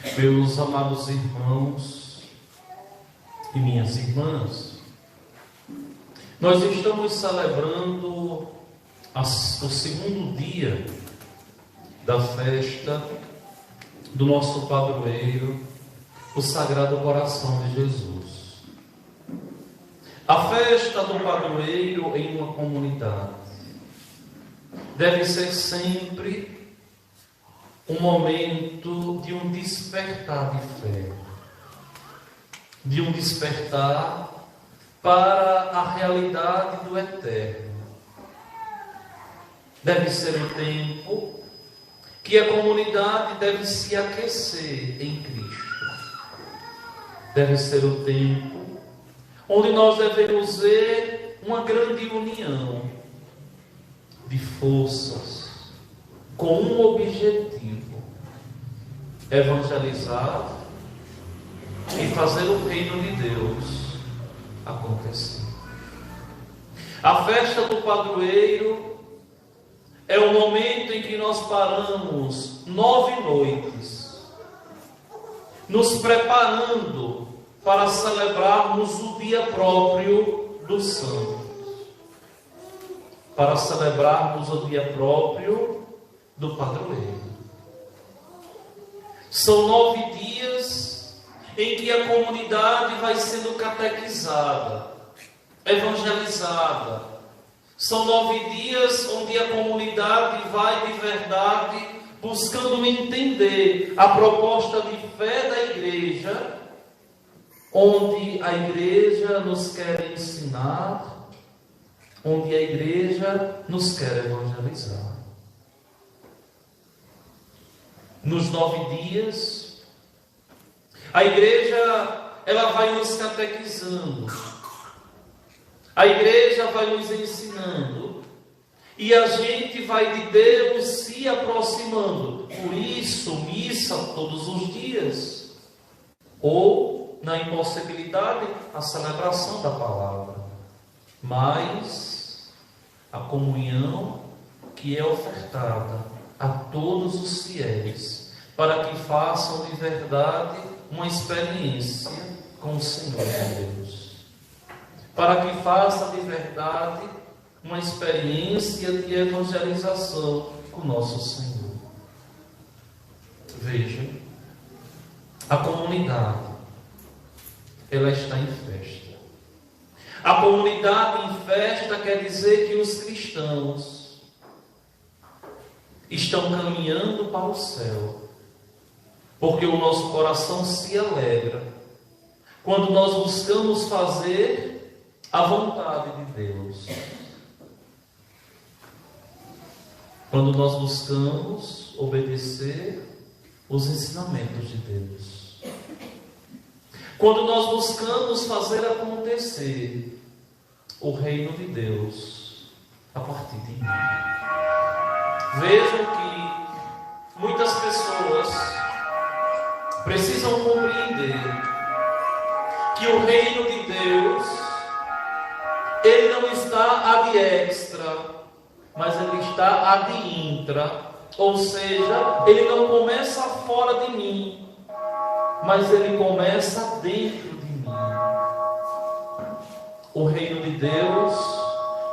Meus amados irmãos e minhas irmãs, nós estamos celebrando o segundo dia da festa do nosso padroeiro, o Sagrado Coração de Jesus. A festa do padroeiro em uma comunidade deve ser sempre um momento de um despertar de fé, de um despertar para a realidade do eterno. Deve ser um tempo que a comunidade deve se aquecer em Cristo. Deve ser o tempo onde nós devemos ver uma grande união de forças com um objetivo: evangelizar e fazer o reino de Deus acontecer. A festa do padroeiro é o momento em que nós paramos 9 noites, nos preparando para celebrarmos o dia próprio dos santos, para celebrarmos o dia próprio do padroeiro. São 9 dias em que a comunidade vai sendo catequizada, evangelizada. São 9 dias onde a comunidade vai de verdade buscando entender a proposta de fé da igreja, onde a igreja nos quer ensinar, onde a igreja nos quer evangelizar. Nos 9 dias, a igreja ela vai nos catequizando, a igreja vai nos ensinando, e a gente vai de Deus se aproximando. Por isso, missa todos os dias, ou, na impossibilidade, a celebração da palavra, mas a comunhão que é ofertada a todos os fiéis, para que façam de verdade uma experiência com o Senhor Deus, para que façam de verdade uma experiência de evangelização com nosso Senhor. Vejam, a comunidade, ela está em festa. A comunidade em festa quer dizer que os cristãos estão caminhando para o céu, porque o nosso coração se alegra quando nós buscamos fazer a vontade de Deus, quando nós buscamos obedecer os ensinamentos de Deus, quando nós buscamos fazer acontecer o reino de Deus a partir de mim. Vejam que muitas pessoas precisam compreender que o reino de Deus, ele não está ad extra, mas ele está ad intra, ou seja, ele não começa fora de mim, mas ele começa dentro de mim. O reino de Deus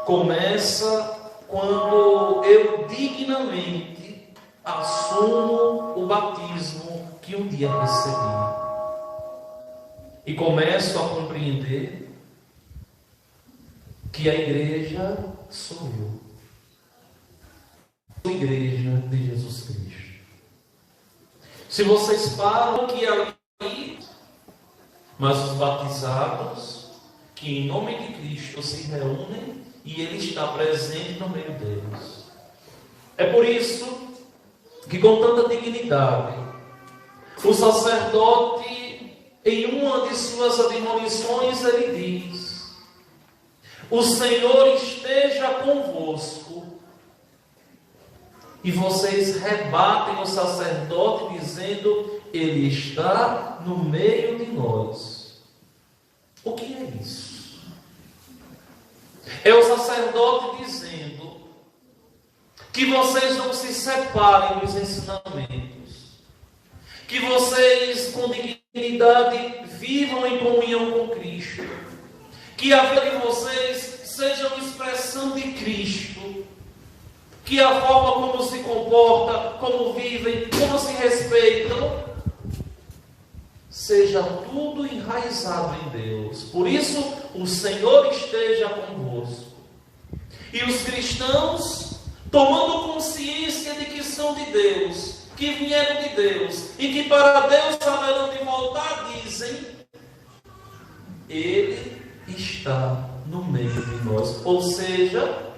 começa quando eu dignamente assumo o batismo que um dia recebi e começo a compreender que a igreja sou eu, a igreja de Jesus Cristo. Se vocês param que ali, mas os batizados que em nome de Cristo se reúnem e Ele está presente no meio deles. É por isso que, com tanta dignidade, o sacerdote, em uma de suas admonições, ele diz: o Senhor esteja convosco. E vocês rebatem o sacerdote dizendo: Ele está no meio de nós. O que é isso? É o sacerdote dizendo que vocês não se separem dos ensinamentos, que vocês com dignidade vivam em comunhão com Cristo. Que a vida de vocês seja uma expressão de Cristo. Que a forma como se comporta, como vivem, como se respeitam, seja tudo enraizado em Deus. Por isso, o Senhor esteja convosco. E os cristãos, tomando consciência de que são de Deus, que vieram de Deus, e que para Deus haverão de voltar, dizem: Ele está no meio de nós. Ou seja,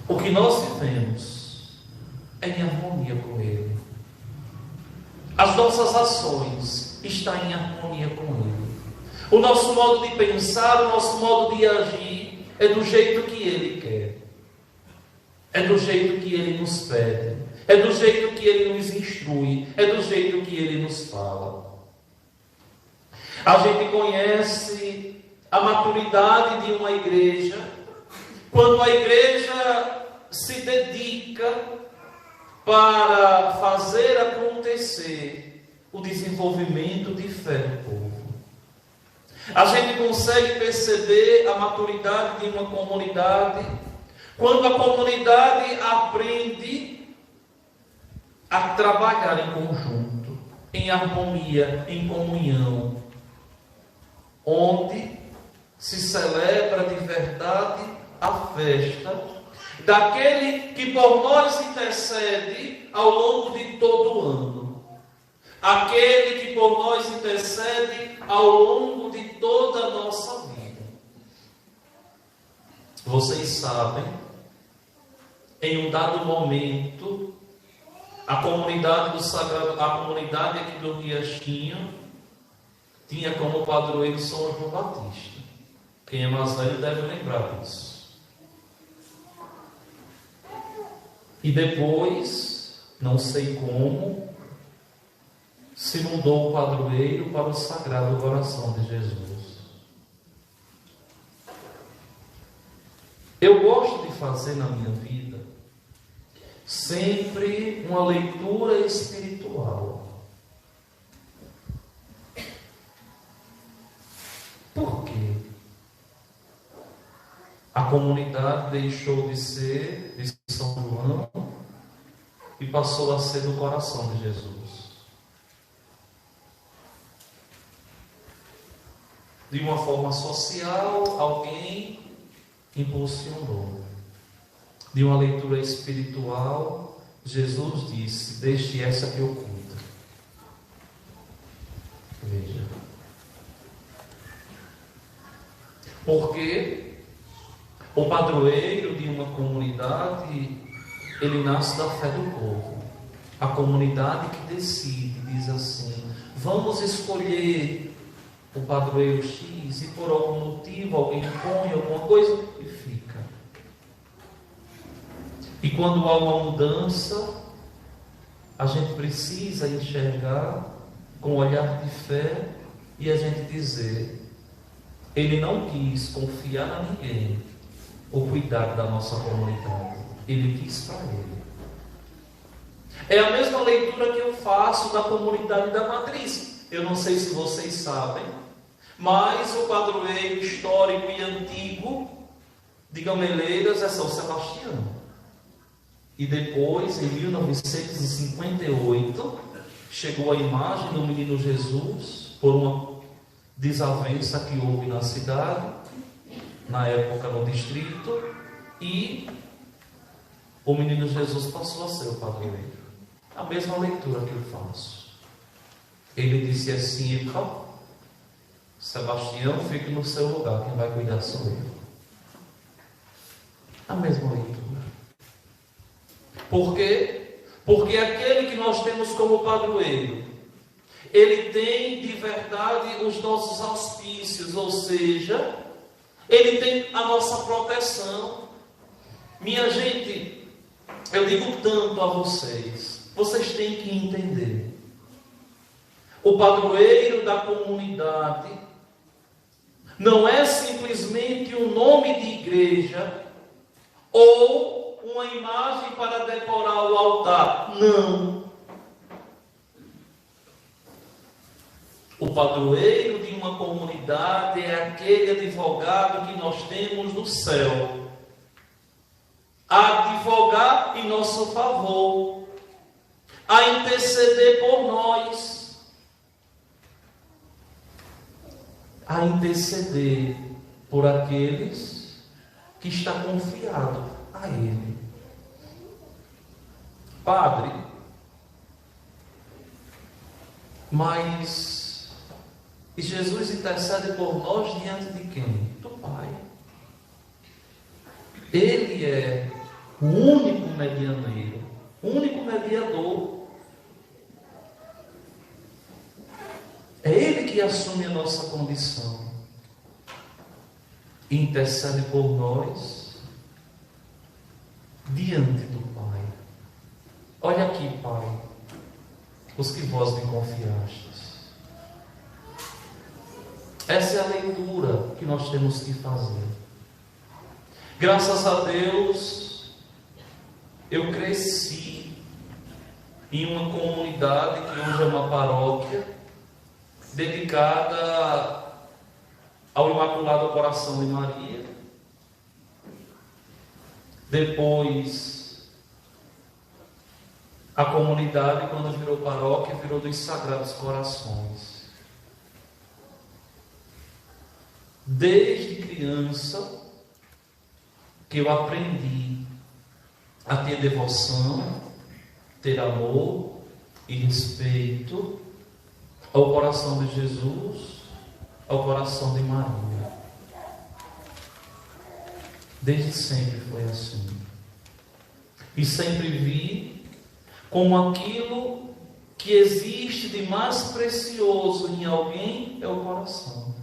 o que nós vivemos é em harmonia com Ele. As nossas ações estão em harmonia com Ele. O nosso modo de pensar, o nosso modo de agir é do jeito que Ele quer. É do jeito que Ele nos pede. É do jeito que Ele nos instrui. É do jeito que Ele nos fala. A gente conhece a maturidade de uma igreja quando a igreja se dedica para fazer acontecer o desenvolvimento de fé do povo. A gente consegue perceber a maturidade de uma comunidade quando a comunidade aprende a trabalhar em conjunto, em harmonia, em comunhão, onde se celebra de verdade a festa daquele que por nós intercede ao longo de todo o ano. Aquele que por nós intercede ao longo de toda a nossa vida. Vocês sabem, em um dado momento, a comunidade do Sagrado, a comunidade aqui do Riachinho, tinha como padroeiro São João Batista. Quem é mais velho deve lembrar disso. E depois, não sei como, se mudou o padroeiro para o Sagrado Coração de Jesus. Eu gosto de fazer na minha vida sempre uma leitura espiritual. Por quê? A comunidade deixou de ser de São João e passou a ser do coração de Jesus. De uma forma social, alguém impulsionou. De uma leitura espiritual, Jesus disse: deixe essa que eu cuido. Veja. Porque o padroeiro de uma comunidade, ele nasce da fé do povo. A comunidade que decide, diz assim: vamos escolher o padroeiro X, e por algum motivo alguém põe alguma coisa e fica. E quando há uma mudança, a gente precisa enxergar com um olhar de fé e a gente dizer: ele não quis confiar a ninguém o cuidado da nossa comunidade, ele quis para ele. É a mesma leitura que eu faço da comunidade da Matriz. Eu não sei se vocês sabem, mas o padroeiro histórico e antigo de Gameleiras é São Sebastião. E depois, em 1958, chegou a imagem do menino Jesus por uma desavença que houve na cidade, na época no distrito, e o menino Jesus passou a ser o padroeiro. A mesma leitura que eu faço. Ele disse assim: Sebastião, fique no seu lugar, quem vai cuidar sou eu. A mesma leitura. Por quê? Porque aquele que nós temos como padroeiro, ele tem de verdade os nossos auspícios, ou seja, ele tem a nossa proteção. Minha gente, eu digo tanto a vocês, vocês têm que entender. O padroeiro da comunidade não é simplesmente um nome de igreja ou uma imagem para decorar o altar. Não. O padroeiro de uma comunidade é aquele advogado que nós temos no céu, a advogar em nosso favor, a interceder por nós, a interceder por aqueles que está confiado a Ele. Padre, mas Jesus intercede por nós diante de quem? Do Pai. Ele é o único medianeiro, o único mediador. É Ele que assume a nossa condição. Intercede por nós diante do Pai. Olha aqui, Pai, os que vós me confiastes. Essa é a leitura que nós temos que fazer. Graças a Deus, eu cresci em uma comunidade que hoje é uma paróquia dedicada ao Imaculado Coração de Maria. Depois, a comunidade, quando virou paróquia, virou dos Sagrados Corações. Desde criança que eu aprendi a ter devoção, ter amor e respeito ao coração de Jesus, ao coração de Maria. Desde sempre foi assim. E sempre vi como aquilo que existe de mais precioso em alguém é o coração.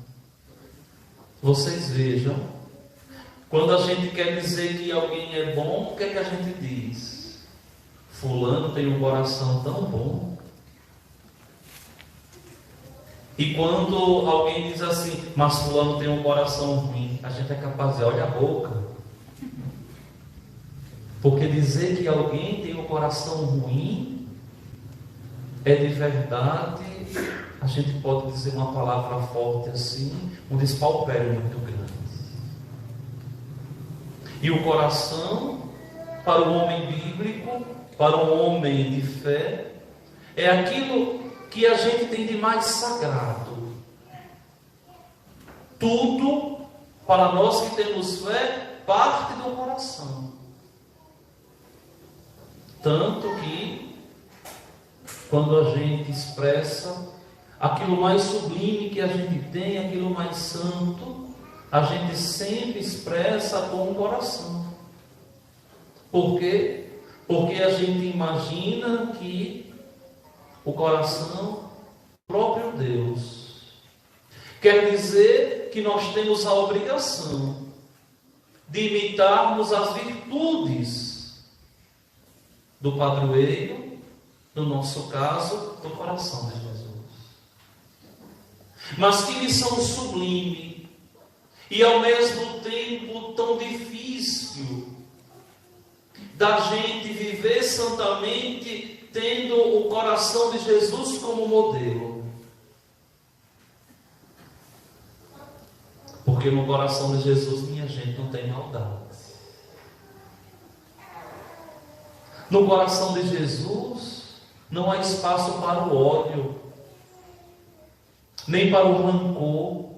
Vocês vejam, quando a gente quer dizer que alguém é bom, o que é que a gente diz? Fulano tem um coração tão bom. E quando alguém diz assim, mas fulano tem um coração ruim, a gente é capaz de dizer, olha a boca. Porque dizer que alguém tem um coração ruim é de verdade, a gente pode dizer uma palavra forte assim, um despautério muito grande. E o coração, para o homem bíblico, para o homem de fé, é aquilo que a gente tem de mais sagrado. Tudo, para nós que temos fé, parte do coração. Tanto que, quando a gente expressa aquilo mais sublime que a gente tem, aquilo mais santo, a gente sempre expressa com o coração. Por quê? Porque a gente imagina que o coração é o próprio Deus. Quer dizer que nós temos a obrigação de imitarmos as virtudes do padroeiro, no nosso caso, do coração de Jesus. Mas que lição sublime e ao mesmo tempo tão difícil da gente viver santamente tendo o coração de Jesus como modelo. Porque no coração de Jesus, minha gente, não tem maldade. No coração de Jesus não há espaço para o ódio, nem para o rancor,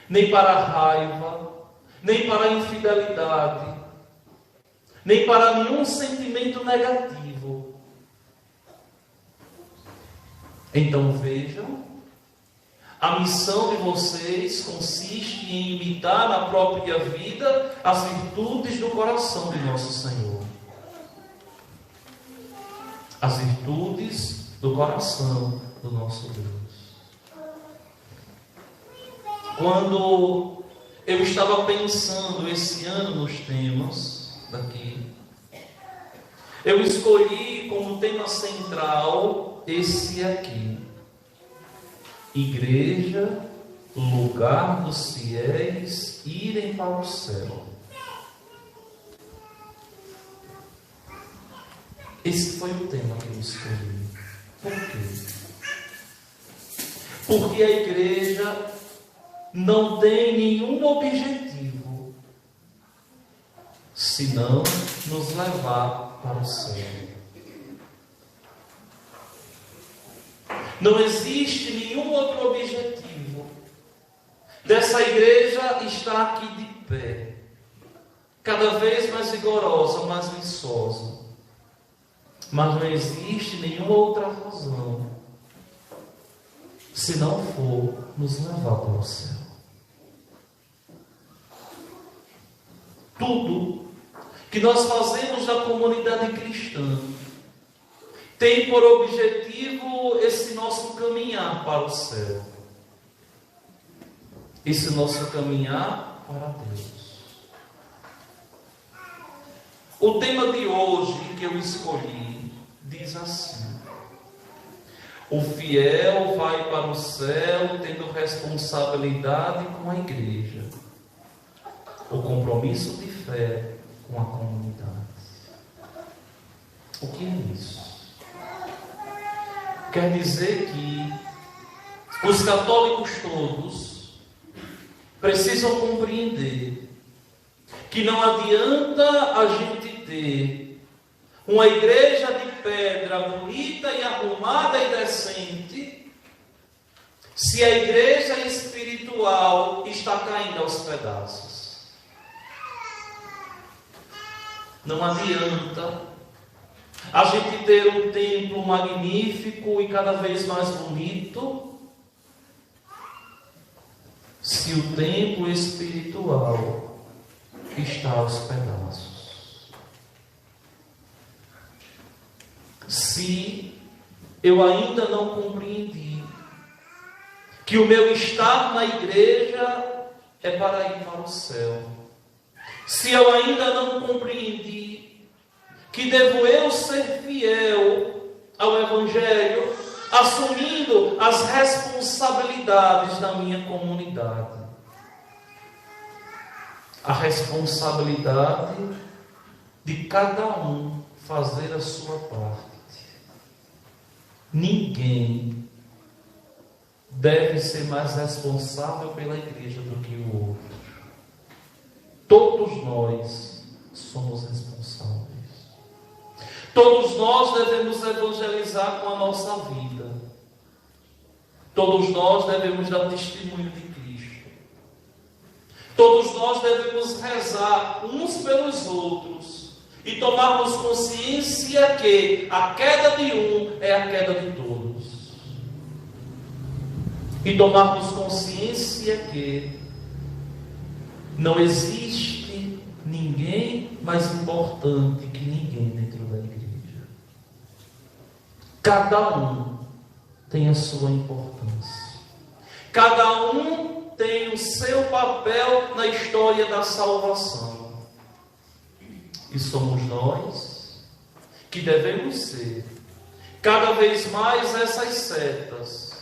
nem para a raiva, nem para a infidelidade, nem para nenhum sentimento negativo. Então vejam, a missão de vocês consiste em imitar na própria vida as virtudes do coração de nosso Senhor. As virtudes do coração do nosso Deus. Quando eu estava pensando esse ano nos temas daqui, eu escolhi como tema central esse aqui: Igreja, lugar dos fiéis irem para o céu. Esse foi o tema que eu escolhi. Por quê? Porque a igreja não tem nenhum objetivo senão nos levar para o céu. Não existe nenhum outro objetivo dessa igreja estar aqui de pé, cada vez mais vigorosa, mais viçosa. Mas não existe nenhuma outra razão se não for nos levar para o céu. Tudo que nós fazemos na comunidade cristã tem por objetivo esse nosso caminhar para o céu. Esse nosso caminhar para Deus. O tema de hoje que eu escolhi diz assim: o fiel vai para o céu tendo responsabilidade com a igreja. O compromisso de fé com a comunidade. O que é isso? Quer dizer que os católicos todos precisam compreender que não adianta a gente ter uma igreja de pedra bonita e arrumada e decente se a igreja espiritual está caindo aos pedaços. Não adianta a gente ter um templo magnífico e cada vez mais bonito se o templo espiritual está aos pedaços. Se eu ainda não compreendi que o meu estar na igreja é para ir para o céu, se eu ainda não compreendi que devo eu ser fiel ao Evangelho, assumindo as responsabilidades da minha comunidade, a responsabilidade de cada um fazer a sua parte. Ninguém deve ser mais responsável pela igreja do que o outro. Todos nós somos responsáveis. Todos nós devemos evangelizar com a nossa vida. Todos nós devemos dar testemunho de Cristo. Todos nós devemos rezar uns pelos outros e tomarmos consciência que a queda de um é a queda de todos. E tomarmos consciência que não existe ninguém mais importante que ninguém dentro da igreja. Cada um tem a sua importância. Cada um tem o seu papel na história da salvação. E somos nós que devemos ser cada vez mais essas setas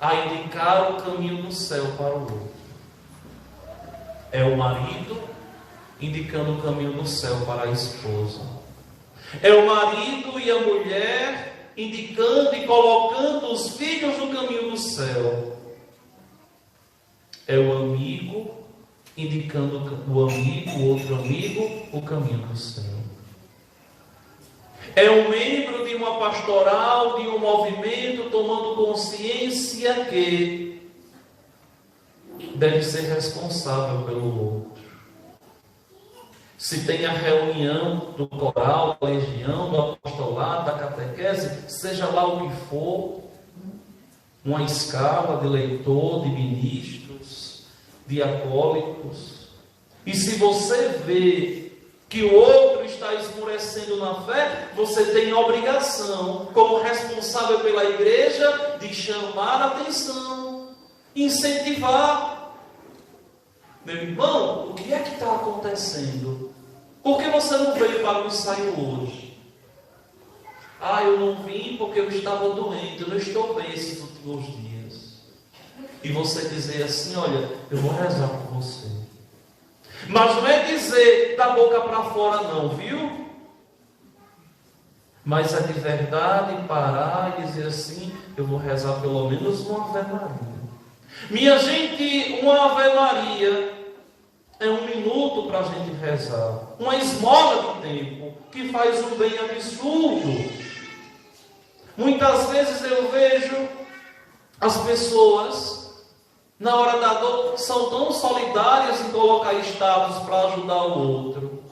a indicar o caminho do céu para o outro. É o marido indicando o caminho do céu para a esposa. É o marido e a mulher indicando e colocando os filhos no caminho do céu. É o amigo indicando o outro amigo, o caminho do céu. É um membro de uma pastoral, de um movimento, tomando consciência que deve ser responsável pelo outro. Se tem a reunião do coral, da legião, do apostolado, da catequese, seja lá o que for, uma escala de leitor, de ministros, de acólitos, e se você vê que o outro está esmorecendo na fé, você tem a obrigação, como responsável pela igreja, de chamar a atenção, incentivar. Meu irmão, o que é que está acontecendo? Por que você não veio para o ensaio hoje? Ah, eu não vim porque eu estava doente, eu não estou bem esses últimos dias. E você dizer assim, olha, eu vou rezar por você. Mas não é dizer da boca para fora não, viu? Mas é de verdade parar e dizer assim: eu vou rezar pelo menos uma Ave Maria. Minha gente, uma Ave Maria é 1 minuto para a gente rezar. Uma esmola de tempo que faz um bem absurdo. Muitas vezes eu vejo as pessoas, na hora da dor, são tão solidárias em colocar estados para ajudar o outro.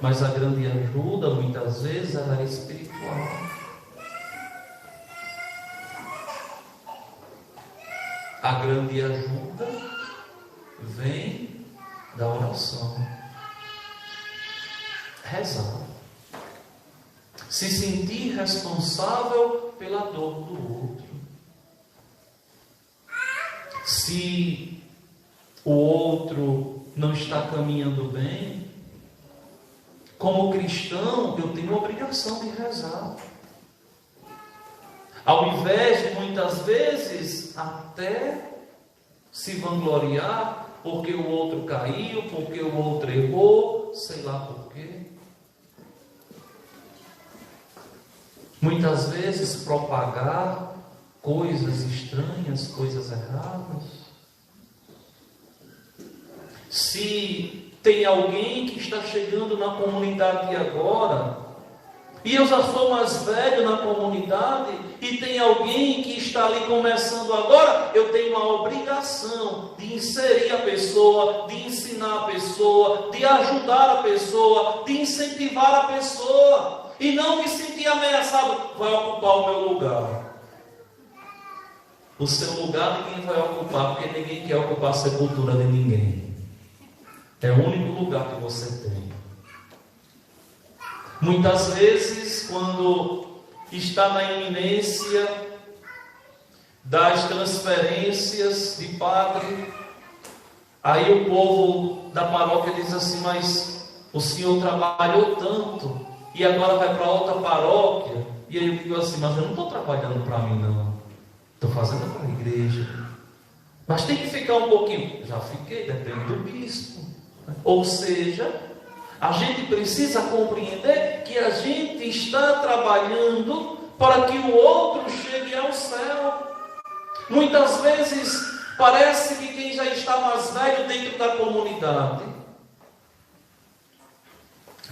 Mas a grande ajuda, muitas vezes, ela é espiritual. A grande ajuda vem da oração. Rezar. Se sentir responsável pela dor do outro. Se o outro não está caminhando bem, como cristão, eu tenho a obrigação de rezar. Ao invés de muitas vezes até se vangloriar porque o outro caiu, porque o outro errou, sei lá por quê. Muitas vezes propagar coisas estranhas, coisas erradas. Se tem alguém que está chegando na comunidade agora, e eu já sou mais velho na comunidade, e tem alguém que está ali começando agora, eu tenho a obrigação de inserir a pessoa, de ensinar a pessoa, de ajudar a pessoa, de incentivar a pessoa, e não me sentir ameaçado: vai ocupar o meu lugar. O seu lugar ninguém vai ocupar, porque ninguém quer ocupar a sepultura de ninguém. É o único lugar que você tem. Muitas vezes, quando está na iminência das transferências de padre, aí o povo da paróquia diz assim: mas o senhor trabalhou tanto e agora vai para outra paróquia. E aí eu digo assim: mas eu não estou trabalhando para mim não, estou fazendo para a igreja. Mas tem que ficar um pouquinho. Já fiquei, depende do bispo. Ou seja, a gente precisa compreender que a gente está trabalhando para que o outro chegue ao céu. Muitas vezes parece que quem já está mais velho dentro da comunidade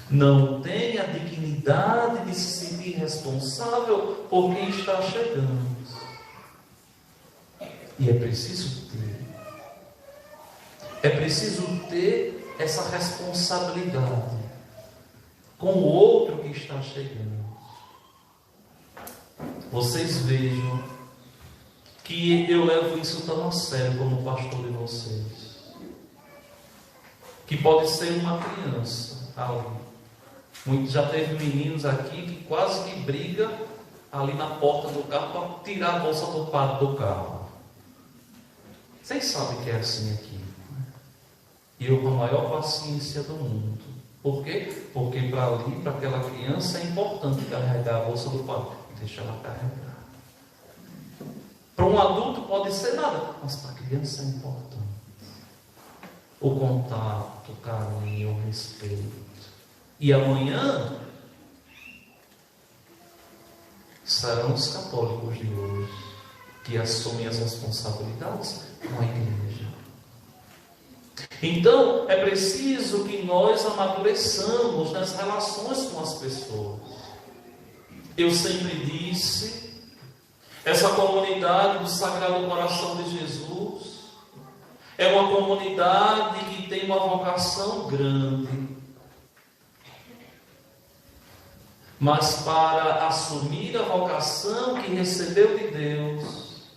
não tem a dignidade de se sentir responsável por quem está chegando. E é preciso ter. É preciso ter essa responsabilidade com o outro que está chegando. Vocês vejam que eu levo isso tão a sério como pastor de vocês. Que pode ser uma criança ali. Já teve meninos aqui que quase que briga ali na porta do carro para tirar a bolsa do quadro do carro. Vocês sabem que é assim aqui. E eu com a maior paciência do mundo. Por quê? Porque para ali, para aquela criança, é importante carregar a bolsa do pai. Deixa ela carregar. Para um adulto pode ser nada, mas para a criança é importante. O contato, o carinho, o respeito. E amanhã serão os católicos de hoje que assumem as responsabilidades com a igreja. Então, é preciso que nós amadureçamos nas relações com as pessoas. Eu sempre disse, essa comunidade do Sagrado Coração de Jesus é uma comunidade que tem uma vocação grande. Mas para assumir a vocação que recebeu de Deus,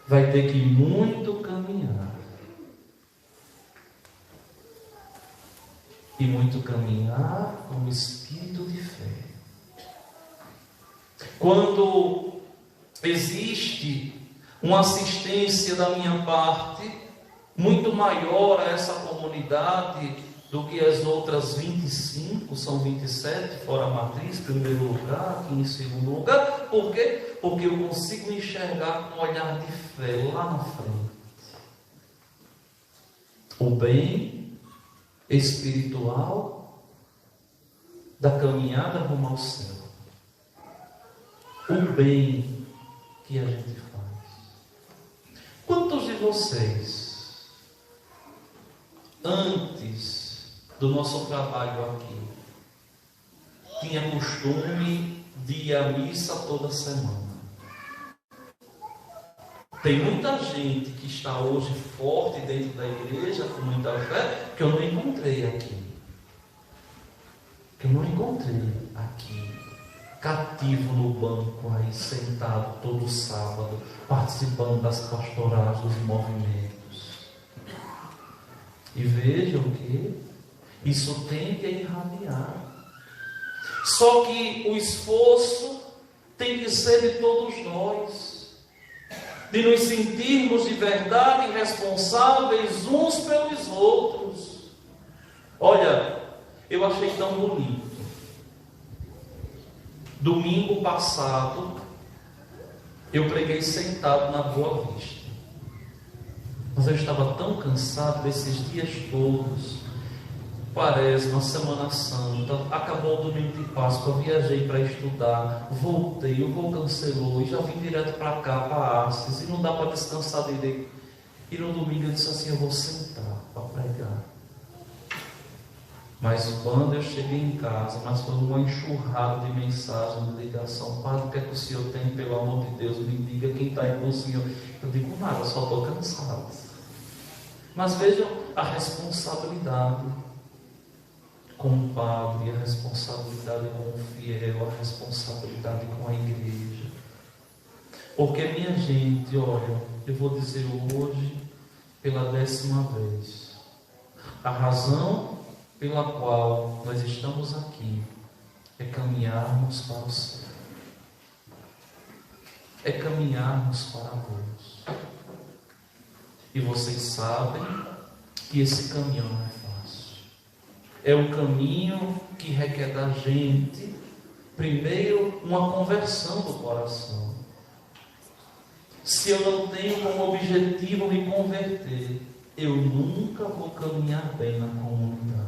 vai ter que muito caminhar. E muito caminhar com o espírito de fé. Quando existe uma assistência da minha parte muito maior a essa comunidade do que as outras 25, são 27, fora a matriz, em primeiro lugar, aqui em segundo lugar. Por quê? Porque eu consigo enxergar com um olhar de fé lá na frente o bem espiritual da caminhada rumo ao céu. O bem que a gente faz. Quantos de vocês, antes do nosso trabalho aqui, tinha costume de ir à missa toda semana? Tem muita gente que está hoje forte dentro da igreja, com muita fé, que eu não encontrei aqui. Que eu não encontrei aqui, cativo no banco aí, sentado todo sábado, participando das pastorais, dos movimentos. E vejam que isso tende a irradiar. Só que o esforço tem que ser de todos nós, de nos sentirmos de verdade responsáveis uns pelos outros. Olha, eu achei tão bonito. Domingo passado, eu preguei sentado na Boa Vista. Mas eu estava tão cansado desses dias todos. Quaresma, Semana Santa, acabou o domingo de Páscoa, eu viajei para estudar, voltei, o voo cancelou e já vim direto para cá, para Assis, e não dá para descansar direito. E no domingo eu disse assim, eu vou sentar para pregar. Mas quando eu cheguei em casa, mas foi uma enxurrada de mensagem, de ligação, Padre, o que é que o senhor tem, pelo amor de Deus, me diga quem está aí com o senhor. Eu digo, nada, eu só estou cansado. Mas vejam a responsabilidade com o padre, a responsabilidade com o fiel, a responsabilidade com a igreja. Porque, minha gente, olha, eu vou dizer hoje, pela 10ª vez, a razão pela qual nós estamos aqui é caminharmos para o céu. É caminharmos para Deus. E vocês sabem que esse caminho não é fácil. É um caminho que requer da gente, primeiro, uma conversão do coração. Se eu não tenho como objetivo me converter, eu nunca vou caminhar bem na comunidade.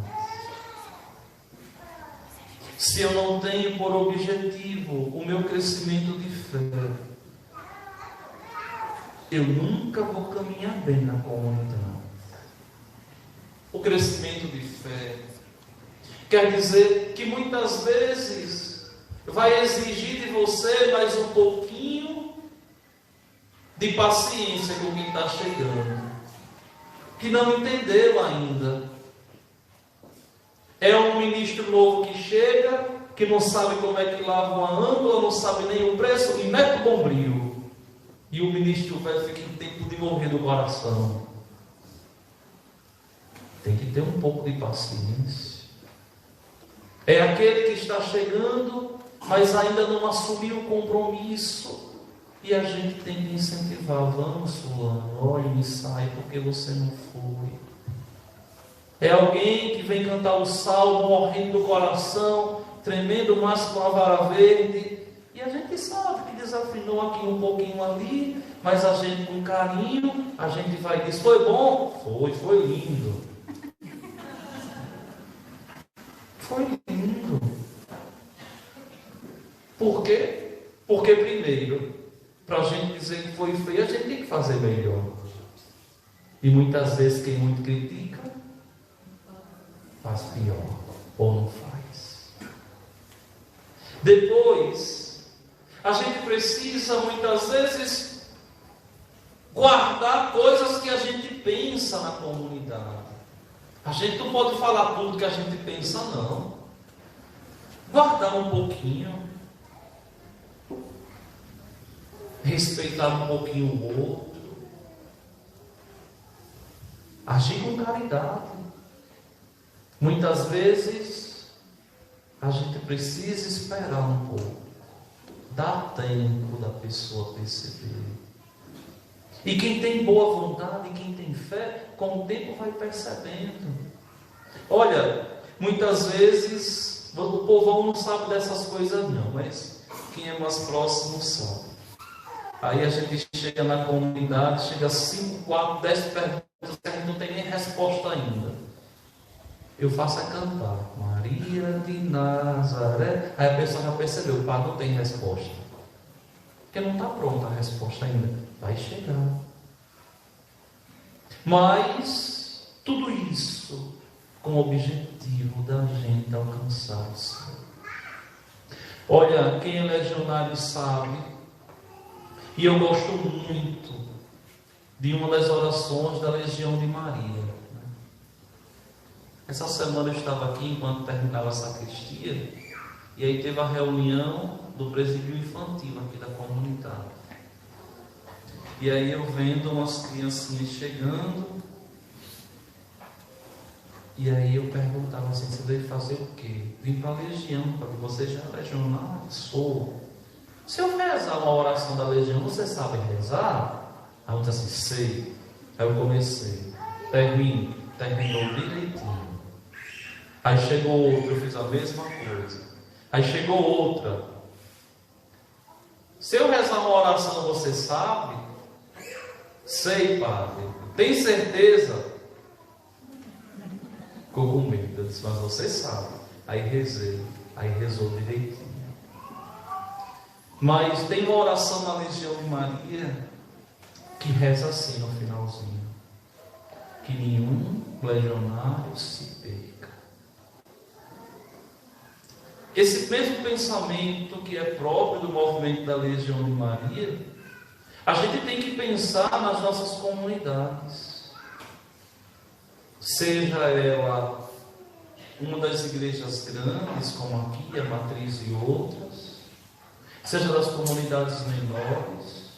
Se eu não tenho por objetivo o meu crescimento de fé, eu nunca vou caminhar bem na comunidade. O crescimento de fé quer dizer que muitas vezes vai exigir de você mais um pouquinho de paciência com quem está chegando, que não entendeu ainda. É um ministro novo que chega, que não sabe como é que lava uma âncora, não sabe nem o preço, e mete o bombril. E o ministro velho fica em tempo de morrer do coração. Tem que ter um pouco de paciência. É aquele que está chegando, mas ainda não assumiu o compromisso. E a gente tem que incentivar. Vamos, fulano, olha, me sai, porque você não foi. É alguém que vem cantar o salmo, morrendo do coração, tremendo mais com a vara verde. E a gente sabe que desafinou aqui um pouquinho ali, mas a gente com carinho, a gente vai e diz, foi bom? Foi lindo. Foi lindo. Por quê? Porque primeiro, para a gente dizer que foi feio, a gente tem que fazer melhor. E muitas vezes quem muito critica, faz pior, ou não faz. Depois, a gente precisa muitas vezes guardar coisas que a gente pensa na comunidade. A gente não pode falar tudo que a gente pensa, não. Guardar um pouquinho. Respeitar um pouquinho o outro. Agir com caridade. Muitas vezes, a gente precisa esperar um pouco. Dá tempo da pessoa perceber. E quem tem boa vontade, quem tem fé, com o tempo vai percebendo. Olha, muitas vezes, o povão não sabe dessas coisas não, mas quem é mais próximo sabe. Aí a gente chega na comunidade, chega 5, 4, 10 perguntas que a gente não tem nem resposta ainda. eu faço é cantar. Maria de Nazaré. Aí a pessoa já percebeu, o padre não tem resposta. Porque não está pronta a resposta ainda. Vai chegar. Mas tudo isso com o objetivo da gente alcançar o céu. Olha, quem é legionário sabe, e eu gosto muito de uma das orações da Legião de Maria. Essa semana eu estava aqui enquanto terminava a sacristia, e aí teve a reunião do presídio infantil aqui da comunidade. E aí eu vendo umas criancinhas chegando, e aí eu perguntava assim, você veio fazer o quê? Vim para a Legião, porque você já é legionário? Sou. Se eu rezar uma oração da Legião, você sabe rezar? Aí eu disse assim, sei. Aí eu comecei. Terminou direitinho. Aí chegou outro, eu fiz a mesma coisa. Aí chegou outra. Se eu rezar uma oração, você sabe? Sei, padre. Tem certeza? Ficou com medo. Eu disse, mas você sabe. Aí rezei. Aí rezou direitinho. Mas tem uma oração na Legião de Maria que reza assim no finalzinho: que nenhum legionário se perca. Esse mesmo pensamento que é próprio do movimento da Legião de Maria, a gente tem que pensar nas nossas comunidades. Seja ela uma das igrejas grandes, como aqui, a Matriz e outras, seja das comunidades menores,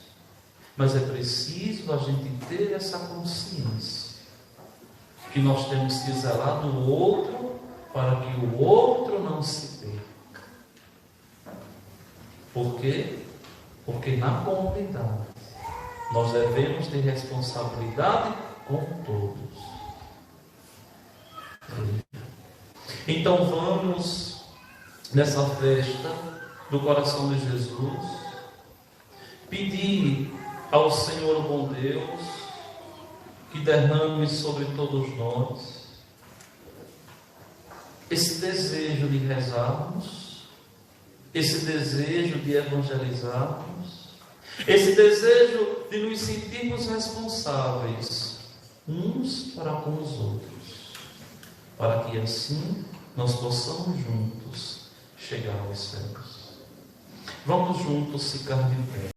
mas é preciso a gente ter essa consciência que nós temos que zelar do outro para que o outro não se perca. Por quê? Porque na comunidade nós devemos ter responsabilidade com todos. Então vamos nessa festa do coração de Jesus pedir ao Senhor bom Deus que derrame sobre todos nós esse desejo de rezarmos, esse desejo de evangelizarmos, esse desejo de nos sentirmos responsáveis uns para com os outros, para que assim nós possamos juntos chegar aos céus. Vamos juntos ficar de pé.